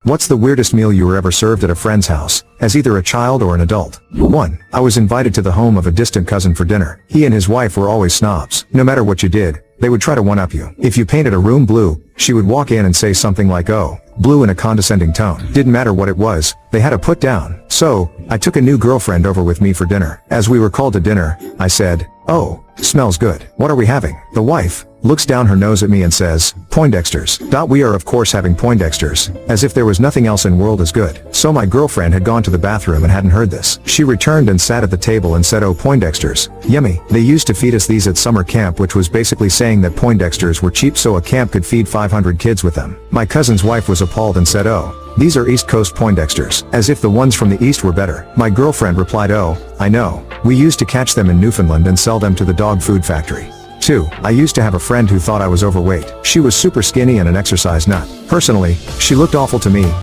What's the weirdest meal you were ever served at a friend's house, as either a child or an adult? 1. I was invited to the home of a distant cousin for dinner. He and his wife were always snobs. No matter what you did, they would try to one-up you. If you painted a room blue, she would walk in and say something like, "Oh, blue," in a condescending tone. Didn't matter what it was, they had to put down. So, I took a new girlfriend over with me for dinner. As we were called to dinner, I said, "Oh, smells good. What are we having?" The wife looks down her nose at me and says, "Poindexter's." We are of course having Poindexter's, as if there was nothing else in world as good. So my girlfriend had gone to the bathroom and hadn't heard this. She returned and sat at the table and said, "Oh, Poindexter's. Yummy. They used to feed us these at summer camp," which was basically saying that Poindexter's were cheap so a camp could feed 500 kids with them. My cousin's wife was appalled and said, "Oh, these are East Coast Poindexter's," as if the ones from the East were better. My girlfriend replied, "Oh, I know. We used to catch them in Newfoundland and sell them to the dog food factory." 2. I used to have a friend who thought I was overweight. She was super skinny and an exercise nut. Personally, she looked awful to me,